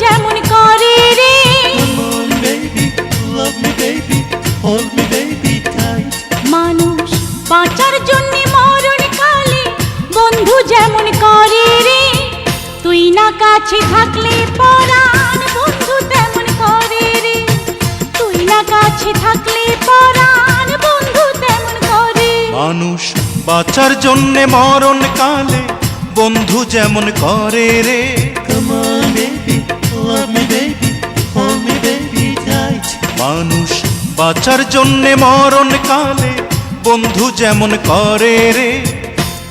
যেমন করে রে। Come on baby, love me baby, hold me baby tight. মানুষ বাঁচার জন্য মরণকালে বন্ধু যেমন করে রে। তুই না কাছে থাকলে পরাণ বন্ধু তেমন করে রে। তুই না কাছে থাকলে পরাণ বন্ধু তেমন করে। মানুষ বাঁচার জন্যে মরণ কালে বন্ধু যেমন করে রে। Come on baby, love me baby, hold me baby tight. মানুষ বাঁচার জন্যে মরণ কালে বন্ধু যেমন করে রে।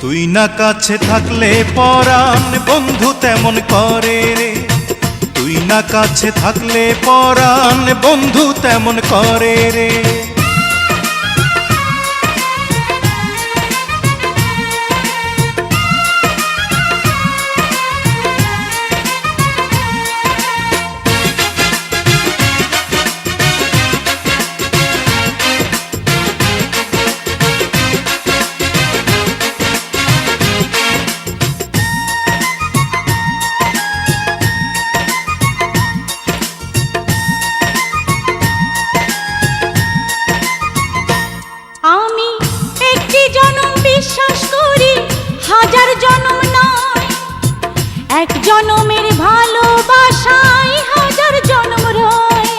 তুই না কাছে থাকলে পরাণ বন্ধু তেমন করে রে। তুই না কাছে থাকলে পরাণ বন্ধু তেমন করে রে। আমি একটি জনম বিশ্বাস করি, হাজার জনম নয়। এক জনমের ভালোবাসায় হাজার জনম রয়।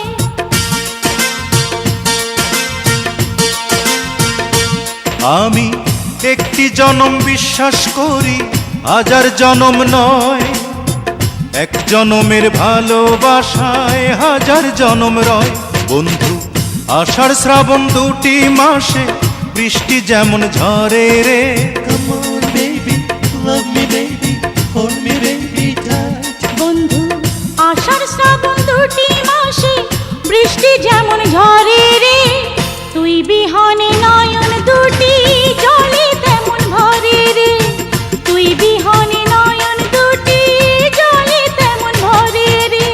আমি একটি জনম বিশ্বাস করি, হাজার জনম নয়। এক জনমের ভালোবাসায় হাজার জনম রয়। বন্ধু আষাঢ় শ্রাবণ দুটি মাসে বৃষ্টি যেমন ঝরে রে। Come on baby, love me baby, hold me baby tight. বন্ধু আষাঢ় শ্রাবণ দুটি মাসে বৃষ্টি যেমন ঝরে রে। তুই বিহনে নয়ন দুটি জলে তেমন ভরে রে। তুই বিহনে নয়ন দুটি জলে তেমন ভরে রে।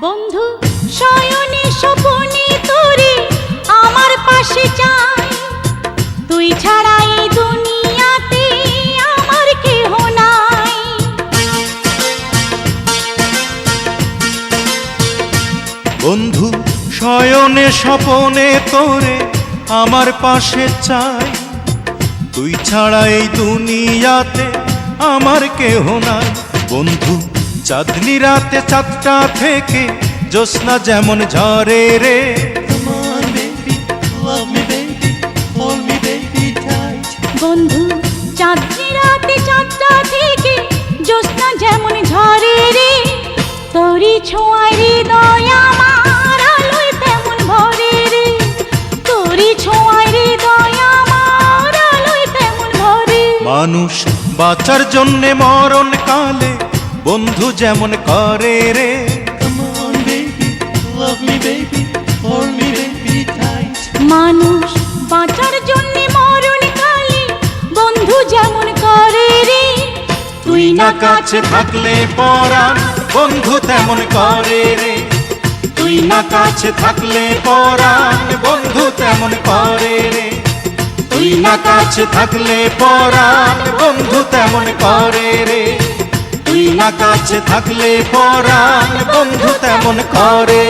বন্ধু শয়নে স্বপনে তোরে আমার পাশে চাই। তুই ছাড়া এই দুনিয়াতে আমার কেহ নাই। বন্ধু শয়নে স্বপনে তোরে আমার পাশে চাই। তুই ছাড়া এই দুনিয়াতে আমার কেহ নাই। বন্ধু চাঁদনি রাতে চাঁদটা থেকে জ্যোৎস্না যেমন ঝরে রে। Come on baby, love me baby, hold me baby tight. বন্ধু চাঁদনি রাতে চাঁদটা থেকে জ্যোৎস্না যেমন ঝরে রে। তোরি ছোঁয়ায় হৃদয় আমার আলোয় তেমন ভরে রে। তোরি ছোঁয়ায় হৃদয় আমার আলোয় তেমন ভরে। মানুষ বাঁচার জন্যে মরণ কালে বন্ধু যেমন করে রে। Come on baby, love me baby, hold me baby tight. মানুষ বাঁচার জন্য মরণকালে বন্ধু যেমন করে রে। তুই না কাছে থাকলে পরাণ বন্ধু তেমন করে রে। তুই না কাছে থাকলে পরাণ বন্ধু তেমন করে রে। তুই না কাছে থাকলে পরাণ বন্ধু তেমন করে রে। তুই না কাছে থাকলে পরাণ বন্ধু তেমন করে।